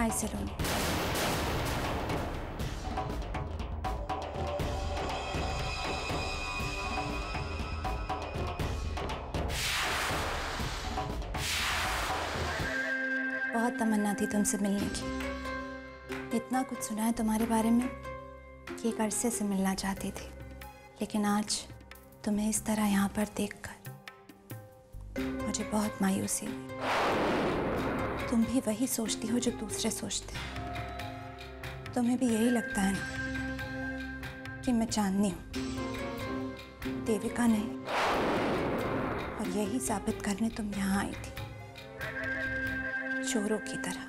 हाय सलोनी। बहुत तमन्ना थी तुमसे मिलने की। इतना कुछ सुना है तुम्हारे बारे में कि एक अरसे से मिलना चाहती थी, लेकिन आज तुम्हें इस तरह यहाँ पर देखकर मुझे बहुत मायूसी हुई। तुम भी वही सोचती हो जो दूसरे सोचते हैं। तुम्हें भी यही लगता है ना कि मैं चांदनी हूँ, देविका नहीं। और यही साबित करने तुम यहाँ आई थी, चोरों की तरह।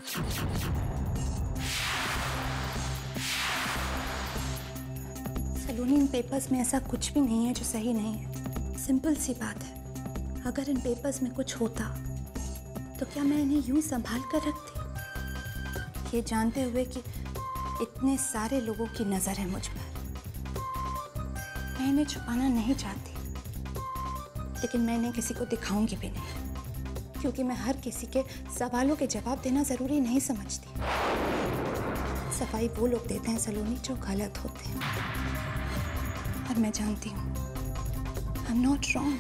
सलोनी, इन पेपर्स में ऐसा कुछ भी नहीं है जो सही नहीं है। सिंपल सी बात है, अगर इन पेपर्स में कुछ होता तो क्या मैं इन्हें यूं संभाल कर रखती, ये जानते हुए कि इतने सारे लोगों की नजर है मुझ पर। मैं इन्हें छुपाना नहीं चाहती, लेकिन मैं इन्हें किसी को दिखाऊंगी भी नहीं, क्योंकि मैं हर किसी के सवालों के जवाब देना जरूरी नहीं समझती। सफाई वो लोग देते हैं सलोनी जो गलत होते हैं, और मैं जानती हूँ आई एम नॉट रॉन्ग।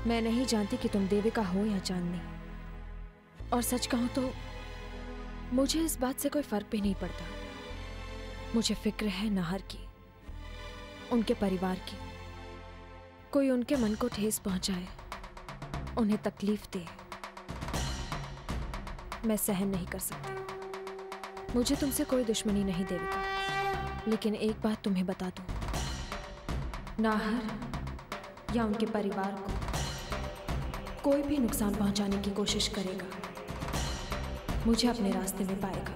मैं नहीं जानती कि तुम देविका हो या चांदनी, और सच कहूं तो मुझे इस बात से कोई फर्क भी नहीं पड़ता। मुझे फिक्र है नाहर की, उनके परिवार की। कोई उनके मन को ठेस पहुंचाए, उन्हें तकलीफ दे, मैं सहन नहीं कर सकती। मुझे तुमसे कोई दुश्मनी नहीं देविका, लेकिन एक बात तुम्हें बता दूं, नाहर या उनके परिवार को कोई भी नुकसान पहुंचाने की कोशिश करेगा, मुझे अपने रास्ते में पाएगा।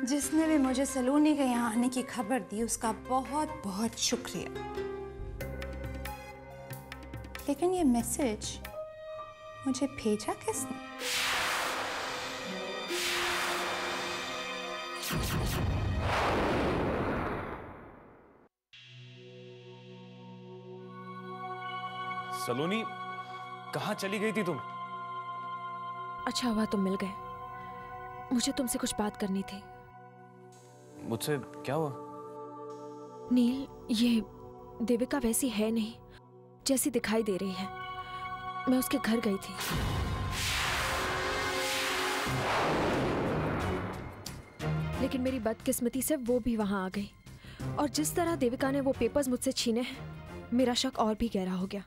जिसने भी मुझे सलोनी के यहाँ आने की खबर दी उसका बहुत बहुत शुक्रिया। लेकिन ये मैसेज मुझे भेजा किसने? सलोनी, कहाँ चली गई थी तुम? अच्छा हुआ तुम मिल गए, मुझे तुमसे कुछ बात करनी थी। मुझसे क्या हुआ? नील, ये देविका वैसी है नहीं जैसी दिखाई दे रही है। मैं उसके घर गई थी। लेकिन मेरी बदकिस्मती से वो भी वहां आ गई, और जिस तरह देविका ने वो पेपर्स मुझसे छीने हैं, मेरा शक और भी गहरा हो गया।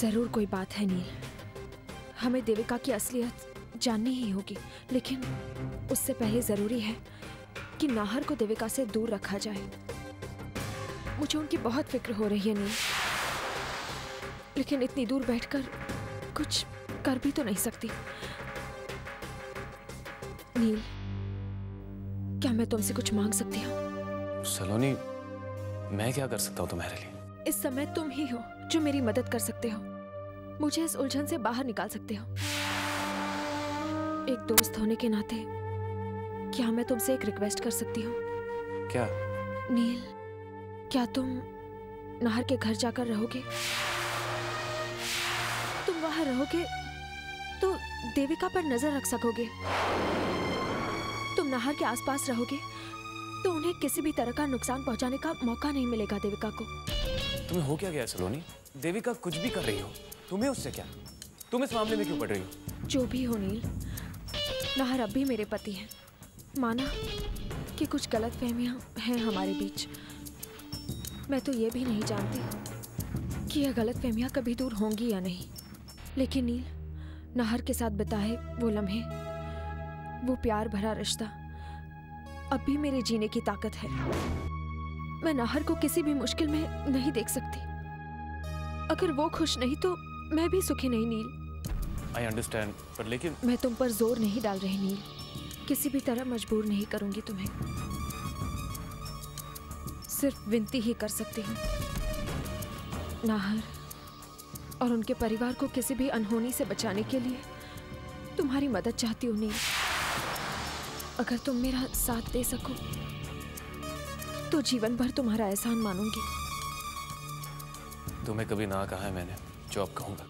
जरूर कोई बात है नील, हमें देविका की असलियत जाननी ही होगी, लेकिन उससे पहले जरूरी है कि नाहर को देविका से दूर रखा जाए। मुझे उनकी बहुत फिक्र हो रही है नील, लेकिन इतनी दूर बैठकर कुछ कर भी तो नहीं सकती। नील, क्या मैं तुमसे कुछ मांग सकती हूँ? सलोनी, मैं क्या कर सकता हूँ तुम्हारे लिए? इस समय तुम ही हो जो मेरी मदद कर सकते हो, मुझे इस उलझन से बाहर निकाल सकते हो। एक दोस्त होने के नाते क्या मैं तुमसे एक रिक्वेस्ट कर सकती हूँ? क्या? नील, क्या तुम नाहर के घर जाकर रहोगे? तुम वहां रहोगे तो देविका पर नजर रख सकोगे। तुम नाहर के आसपास रहोगे तो उन्हें किसी भी तरह का नुकसान पहुंचाने का मौका नहीं मिलेगा देविका को। तुम्हें हो क्या गया सलोनी? देविका कुछ भी कर रही हो, तुम्हें उससे क्या? तुम इस मामले में क्यों पड़ रही हो? जो भी हो नील, नाहर अब भी मेरे पति हैं। माना कि कुछ गलतफहमियां हैं हमारे बीच, मैं तो ये भी नहीं जानती कि यह गलतफहमियां कभी दूर होंगी या नहीं, लेकिन नील, नाहर के साथ बिताए वो लम्हे, वो प्यार भरा रिश्ता अब भी मेरे जीने की ताकत है। मैं नाहर को किसी भी मुश्किल में नहीं देख सकती। अगर वो खुश नहीं तो मैं भी सुखी नहीं नील। आई अंडरस्टैंड, पर लेकिन मैं तुम पर जोर नहीं डाल रही नील, किसी भी तरह मजबूर नहीं करूंगी तुम्हें। सिर्फ विनती ही कर सकती हूँ। नाहर और उनके परिवार को किसी भी अनहोनी से बचाने के लिए तुम्हारी मदद चाहती हूँ नील। अगर तुम मेरा साथ दे सको तो जीवन भर तुम्हारा एहसान मानूंगी। तुम्हें कभी ना कहा है मैंने, जो अब कहूंगा।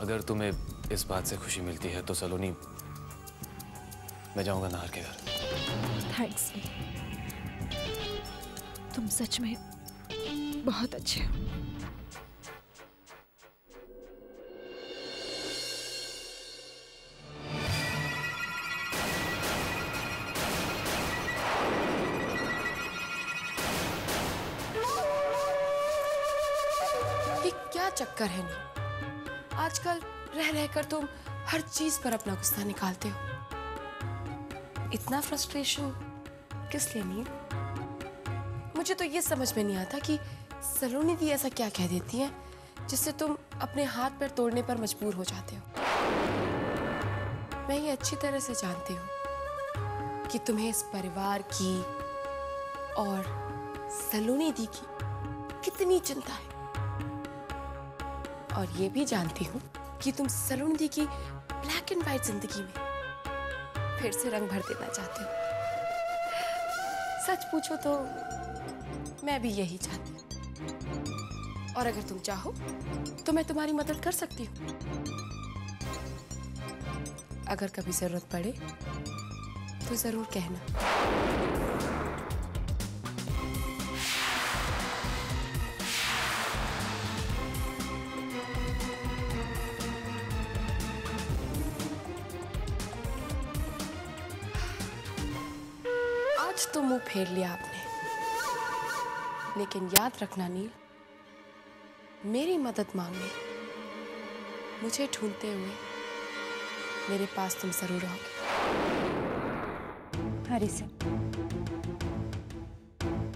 अगर तुम्हें इस बात से खुशी मिलती है तो सलोनी, मैं जाऊंगा नाहर के घर। थैंक्स। तुम सच में बहुत अच्छे हो। ये क्या चक्कर है नील? आजकल रह रहकर तुम हर चीज पर अपना गुस्सा निकालते हो। इतना फ्रस्ट्रेशन किस लिए नील? मुझे तो ये समझ में नहीं आता कि सलोनी दी ऐसा क्या कह देती है जिससे तुम अपने हाथ पैर तोड़ने पर मजबूर हो जाते हो। मैं ये अच्छी तरह से जानती हूँ कि तुम्हें इस परिवार की और सलोनी दी की कितनी चिंता है, और ये भी जानती हूँ कि तुम सलोनी दी की ब्लैक एंड व्हाइट जिंदगी में फिर से रंग भर देना चाहते हो। सच पूछो तो मैं भी यही चाहती हूँ, और अगर तुम चाहो तो मैं तुम्हारी मदद कर सकती हूँ। अगर कभी जरूरत पड़े तो जरूर कहना। आज तो मुंह फेर लिया आपने, लेकिन याद रखना नील, मेरी मदद मांगने, मुझे ढूंढते हुए मेरे पास तुम जरूर आओगे। हरी सिंह,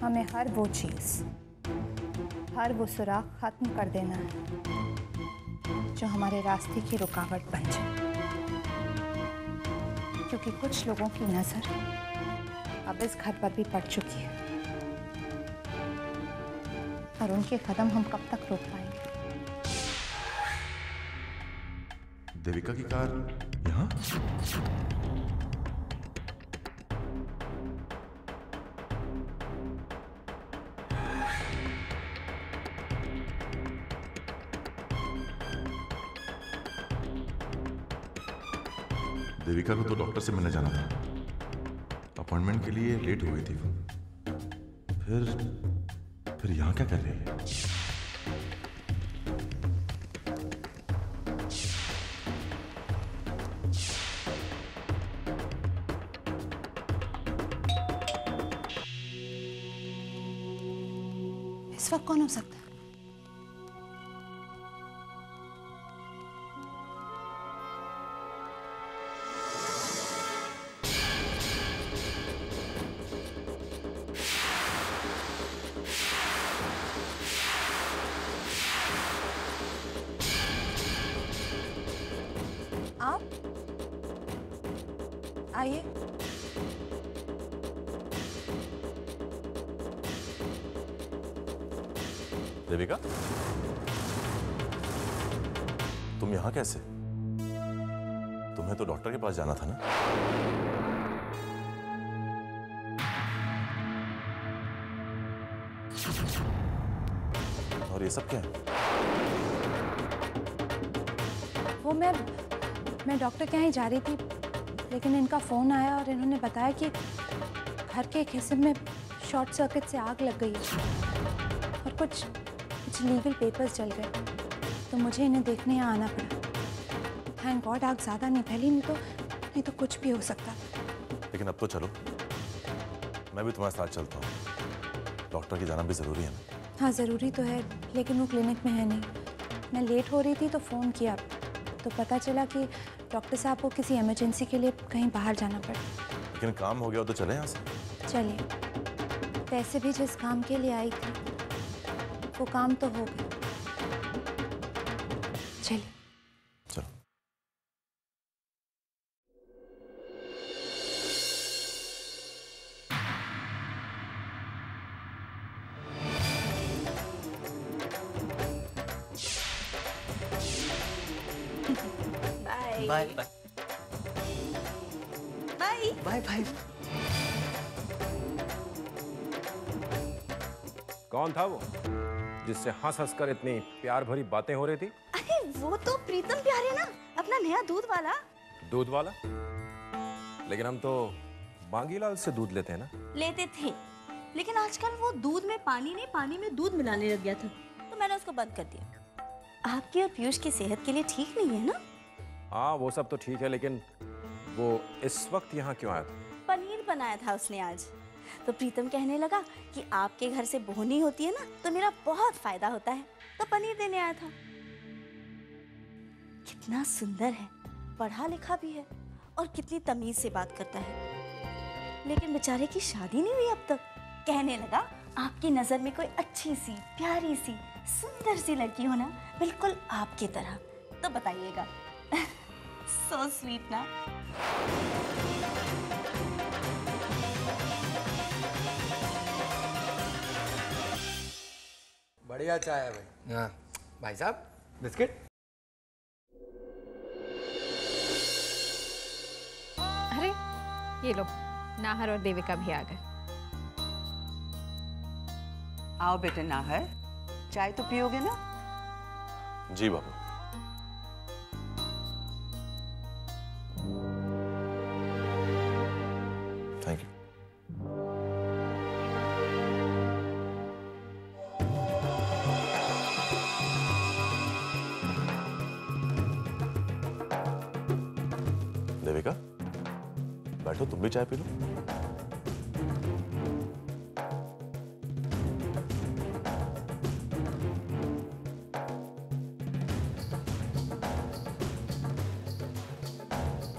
हमें हर वो चीज, हर वो सुराख खत्म कर देना है जो हमारे रास्ते की रुकावट बन जाए, क्योंकि कुछ लोगों की नजर अब इस घर पर भी पड़ चुकी है, और उनके कदम हम कब तक रोक पाएंगे? देविका की कार यहाँ? देविका को तो डॉक्टर से मिलने जाना था, अपॉइंटमेंट के लिए लेट हो गई थी वो। फिर यहाँ क्या कर रही है? इस वक्त कौन हो सकता है? आप आइए। देविका, तुम यहाँ कैसे? तुम्हें तो डॉक्टर के पास जाना था ना? और ये सब क्या है? वो मैं डॉक्टर के यहाँ ही जा रही थी, लेकिन इनका फ़ोन आया और इन्होंने बताया कि घर के एक हिस्से में शॉर्ट सर्किट से आग लग गई है और कुछ लीगल पेपर्स जल गए, तो मुझे इन्हें देखने यहाँ आना पड़ा। थैंक गॉड आग ज़्यादा नहीं फैली, नहीं तो कुछ भी हो सकता। लेकिन अब तो चलो, मैं भी तुम्हारे साथ चलता हूँ। डॉक्टर की जाना भी ज़रूरी है ना? हाँ ज़रूरी तो है, लेकिन वो क्लिनिक में है नहीं। मैं लेट हो रही थी तो फ़ोन किया, तो पता चला कि डॉक्टर साहब को किसी इमरजेंसी के लिए कहीं बाहर जाना पड़ा। लेकिन काम हो गया तो चले यहाँ से। चलिए, वैसे भी जिस काम के लिए आई थी वो काम तो हो गया। चलिए चलो। Bye bye bye. Bye bye. कौन था वो जिससे हंस हंस कर इतनी प्यार भरी बातें हो रही थी? अरे वो तो प्रीतम प्यारे ना, अपना नया दूध वाला। दूध वाला? लेकिन हम तो बांगीलाल से दूध लेते हैं ना। लेते थे, लेकिन आजकल वो दूध में पानी नहीं, पानी में दूध मिलाने लग गया था, तो मैंने उसको बंद कर दिया। आपकी और पीयूष की सेहत के लिए ठीक नहीं है ना? हाँ वो सब तो ठीक है, लेकिन वो इस वक्त यहाँ क्यों आया था? पनीर बनाया था उसने आज, तो प्रीतम कहने लगा कि आपके घर से बोहनी होती है ना, तो मेरा बहुत फायदा होता है, तो पनीर देने आया था। कितना सुंदर है, पढ़ा लिखा भी है और कितनी तमीज से बात करता है, लेकिन बेचारे की शादी नहीं हुई अब तक। कहने लगा आपकी नजर में कोई अच्छी सी, प्यारी सी, सुंदर सी लड़की हो ना, बिल्कुल आपकी तरह, तो बताइएगा। सो स्वीट ना। बढ़िया चाय है भाई। हाँ भाई साहब, बिस्किट। अरे ये लो, नाहर और देविका भी आ गए। आओ बेटे नाहर, चाय तो पियोगे ना? जी बाबू। Thank you. देविका बैठो, तुम भी चाय पी लो।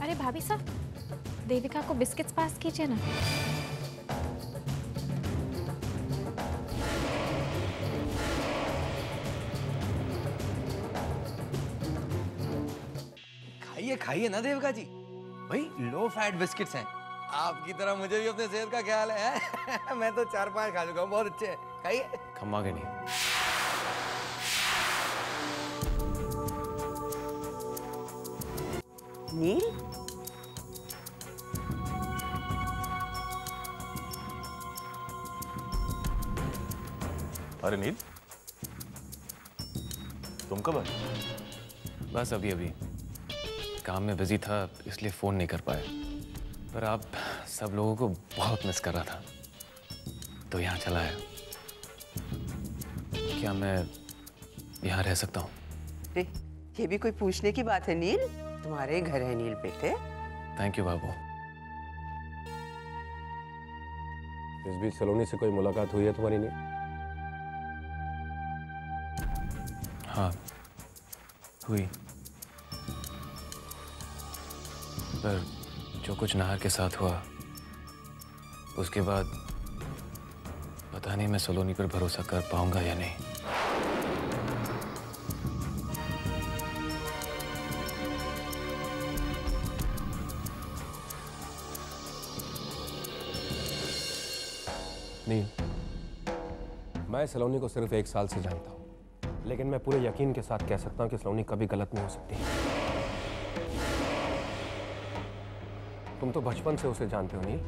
अरे भाभी साहब, देविका को बिस्किट्स पास कीजिए ना। खाइए खाइए ना देविका जी, भाई लो फैट बिस्किट्स हैं। आपकी तरह मुझे भी अपने सेहत का ख्याल है। मैं तो 4-5 खा चुका हूँ, बहुत अच्छे हैं। खाइए। खम्मा के नहीं। नील, अरे नील, तुम कब आए? बस अभी अभी काम में बिजी था, इसलिए फ़ोन नहीं कर पाए, पर आप सब लोगों को बहुत मिस कर रहा था, तो यहाँ चला आया। क्या मैं यहाँ रह सकता हूँ? रे, ये भी कोई पूछने की बात है नील? तुम्हारे घर है नील बेटे। थैंक यू बाबू। इस बीच सलोनी से कोई मुलाकात हुई है तुम्हारी? नहीं? हाँ हुई, पर जो कुछ नाहर के साथ हुआ उसके बाद पता नहीं मैं सलोनी पर भरोसा कर पाऊंगा या नहीं। नील, मैं सलोनी को सिर्फ 1 साल से जानता हूँ, लेकिन मैं पूरे यकीन के साथ कह सकता हूँ कि सलोनी कभी गलत नहीं हो सकती। तुम तो बचपन से उसे जानते हो नील।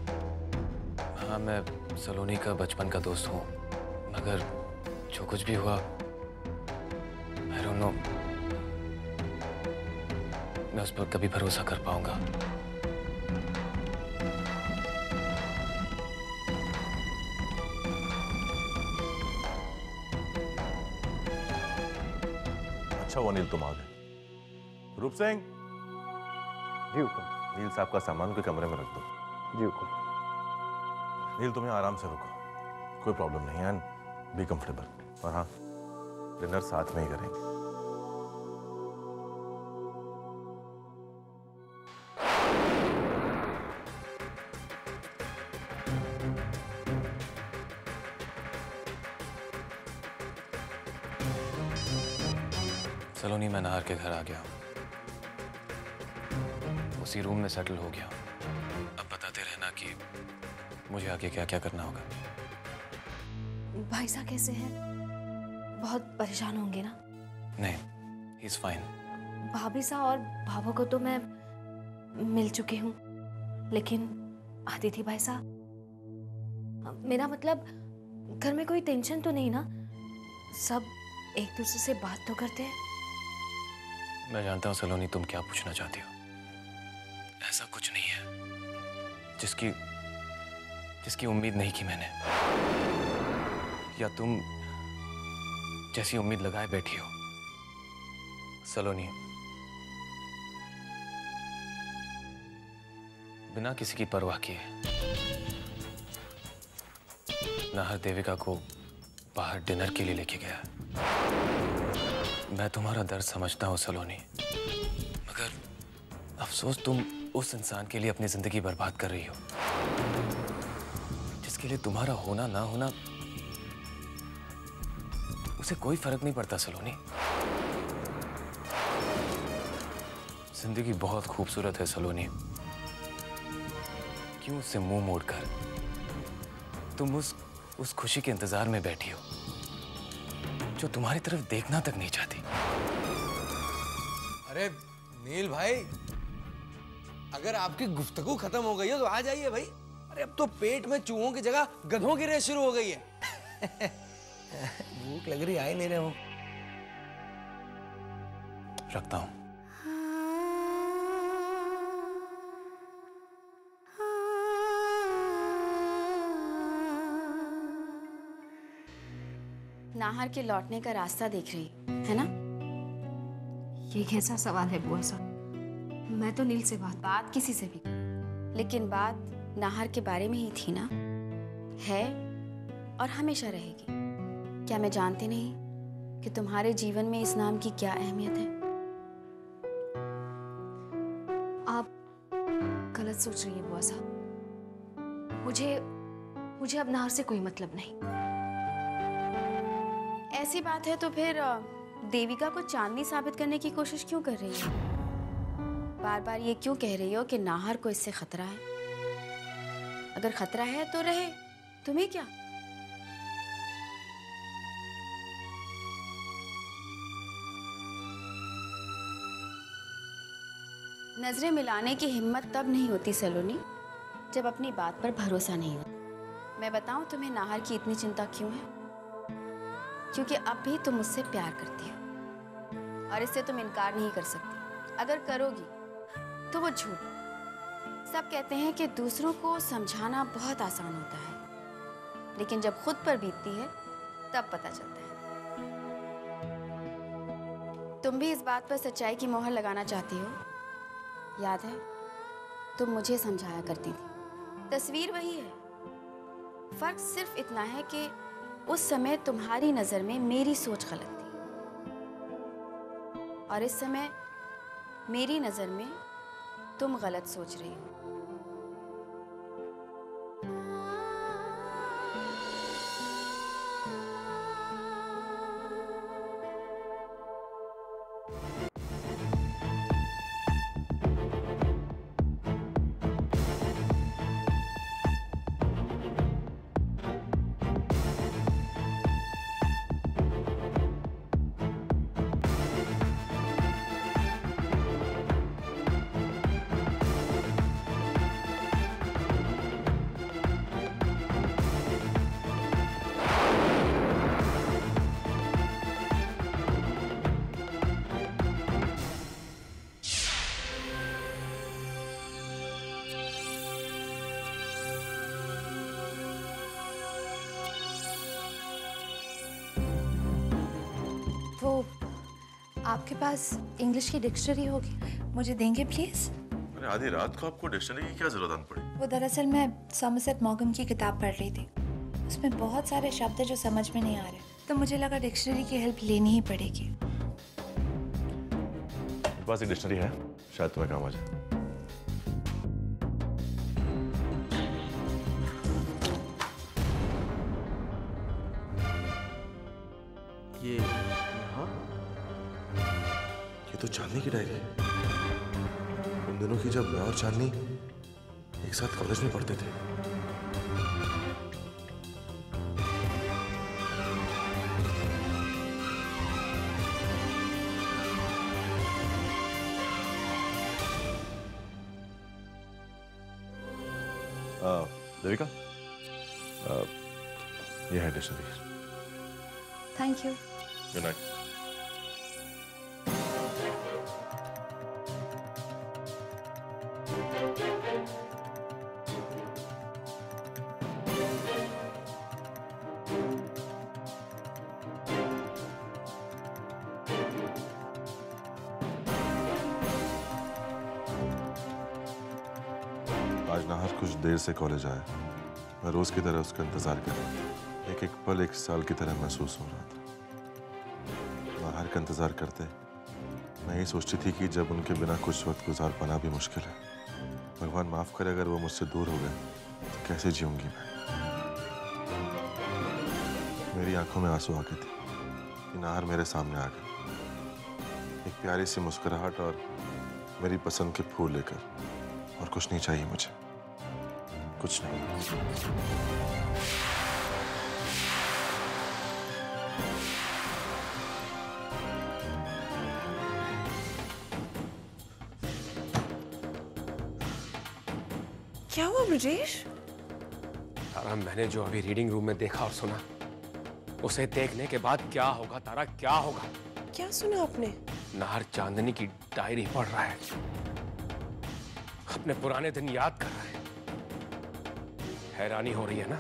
हाँ मैं सलोनी का बचपन का दोस्त हूँ, मगर जो कुछ भी हुआ I don't know, मैं उस पर कभी भरोसा कर पाऊंगा। अच्छा वो नील, तुम आ गए। रूप सिंह, जी हुक्म। नील साहब का सामान के कमरे में रख दो। जी हुक्म। नील तुम्हें आराम से रुको, कोई प्रॉब्लम नहीं है, एंड बी कंफर्टेबल। और हाँ, डिनर साथ में ही करेंगे। सलोनी, मैं नाहर के घर आ गया, उसी रूम में सेटल हो गया। अब बताते रहना कि मुझे आगे क्या क्या करना होगा। भाई साहब कैसे हैं? बहुत परेशान होंगे ना? नहीं, ही इज फाइन। भाभी सा और भाभा को तो मैं मिल चुकी हूँ, लेकिन अदिति भाई साहब, मेरा मतलब घर में कोई टेंशन तो नहीं ना? सब एक दूसरे से बात तो करते हैं। मैं जानता हूँ सलोनी तुम क्या पूछना चाहती हो। ऐसा कुछ नहीं है जिसकी उम्मीद नहीं की मैंने, या तुम जैसी उम्मीद लगाए बैठी हो। सलोनी, बिना किसी की परवाह किए नाहर देविका को बाहर डिनर के लिए लेके गया। मैं तुम्हारा दर्द समझता हूं सलोनी, मगर अफसोस तुम उस इंसान के लिए अपनी जिंदगी बर्बाद कर रही हो जिसके लिए तुम्हारा होना ना होना उसे कोई फर्क नहीं पड़ता। सलोनी, जिंदगी बहुत खूबसूरत है सलोनी। क्यों उससे मुंह मोड़कर तुम उस खुशी के इंतजार में बैठी हो जो तुम्हारी तरफ देखना तक नहीं चाहती। अरे नील भाई, अगर आपकी गुफ्तगू खत्म हो गई हो तो आ जाइए भाई। अरे अब तो पेट में चूहों की जगह गधों की रेस शुरू हो गई है। भूख लग रही, आए नहीं रहे हो। रखता हूं। नाहर के लौटने का रास्ता देख रही है ना? ये कैसा सवाल है बुआ साहब? मैं तो नील से बात किसी से भी, लेकिन बात नाहर के बारे में ही थी ना? है और हमेशा रहेगी। क्या मैं जानती नहीं कि तुम्हारे जीवन में इस नाम की क्या अहमियत है? आप गलत सोच रही हैं बुआ साहब। मुझे अब नाहर से कोई मतलब नहीं। ऐसी बात है तो फिर देविका को चांदनी साबित करने की कोशिश क्यों कर रही हो? बार बार ये क्यों कह रही हो कि नाहर को इससे खतरा है? अगर खतरा है तो रहे, तुम्हें क्या? नजरें मिलाने की हिम्मत तब नहीं होती सलोनी जब अपनी बात पर भरोसा नहीं होता। मैं बताऊं तुम्हें नाहर की इतनी चिंता क्यों है? क्योंकि अब भी तुम मुझसे प्यार करती हो और इससे तुम इनकार नहीं कर सकती। अगर करोगी तो वो झूठ। सब कहते हैं कि दूसरों को समझाना बहुत आसान होता है, लेकिन जब खुद पर बीतती है तब पता चलता है। तुम भी इस बात पर सच्चाई की मोहर लगाना चाहती हो। याद है तुम मुझे समझाया करती थी। तस्वीर वही है, फर्क सिर्फ इतना है कि उस समय तुम्हारी नजर में मेरी सोच गलत थी और इस समय मेरी नजर में तुम गलत सोच रही हो। वो आपके पास इंग्लिश की डिक्शनरी होगी, मुझे देंगे प्लीज? अरे आधी रात को आपको डिक्शनरी की क्या जरूरत पड़ी? वो दरअसल मैं सॉमरसेट मॉगम की किताब पढ़ रही थी। उसमें बहुत सारे शब्द हैं जो समझ में नहीं आ रहे, तो मुझे लगा डिक्शनरी की हेल्प लेनी ही पड़ेगी। मेरे पास एक डिक्शनरी है, शायद तुम्हें काम आ जाए। ये तो चांदनी की डायरी है। उन दिनों की जब मैं और चांदनी एक साथ कॉलेज में पढ़ते थे। देविका, ये है dictionary. Thank you. Good night. आज नाहर कुछ देर से कॉलेज आया। मैं रोज की तरह उसका इंतजार कर रहा था। एक एक पल एक साल की तरह महसूस हो रहा था। नाहर का इंतजार करते मैं यही सोचती थी कि जब उनके बिना कुछ वक्त गुजार पाना भी मुश्किल है। भगवान माफ करे अगर वो मुझसे दूर हो गए तो कैसे जीऊंगी मैं। मेरी आंखों में आंसू आ गए थे कि नाहर मेरे सामने आ गए, एक प्यारी सी मुस्कुराहट और मेरी पसंद के फूल लेकर। और कुछ नहीं चाहिए मुझे, कुछ नहीं। क्या हुआ ब्रजेश? तारा, मैंने जो अभी रीडिंग रूम में देखा और सुना, उसे देखने के बाद क्या होगा तारा, क्या होगा? क्या सुना आपने? नाहर चांदनी की डायरी पढ़ रहा है, अपने पुराने दिन याद कर रहा है। हैरानी हो रही है ना,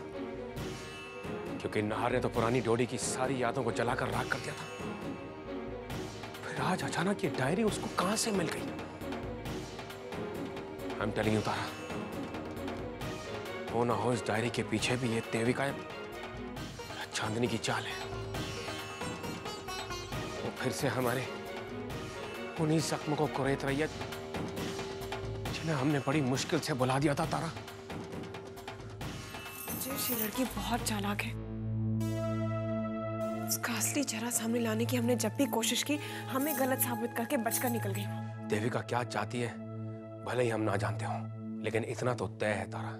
क्योंकि नाहर ने तो पुरानी डोडी की सारी यादों को जलाकर राख कर दिया था। फिर आज अचानक ये डायरी उसको कहां से मिल गई? आई एम टेलिंग यू तारा, हो ना हो इस डायरी के पीछे भी ये देविका चांदनी की चाल है। वो फिर से हमारे उन्हीं जख्म को कुरेद रही है जिन्हें हमने बड़ी मुश्किल से बुला दिया था। तारा, ये लड़की बहुत चालाक है। उसका असली चेहरा सामने लाने की हमने जब भी कोशिश की, हमें गलत साबित करके बचकर निकल गई वो। देविका क्या चाहती है भले ही हम ना जानते हो, लेकिन इतना तो तय है तारा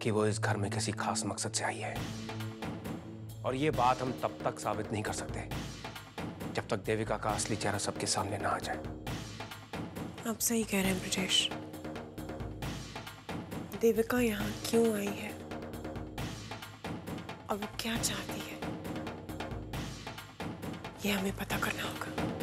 कि वो इस घर में किसी खास मकसद से आई है। और ये बात हम तब तक साबित नहीं कर सकते जब तक देविका का असली चेहरा सबके सामने ना आ जाए। आप सही कह रहे हैं ब्रजेश। देविका यहाँ क्यों आई है और वो क्या चाहती है, ये हमें पता करना होगा।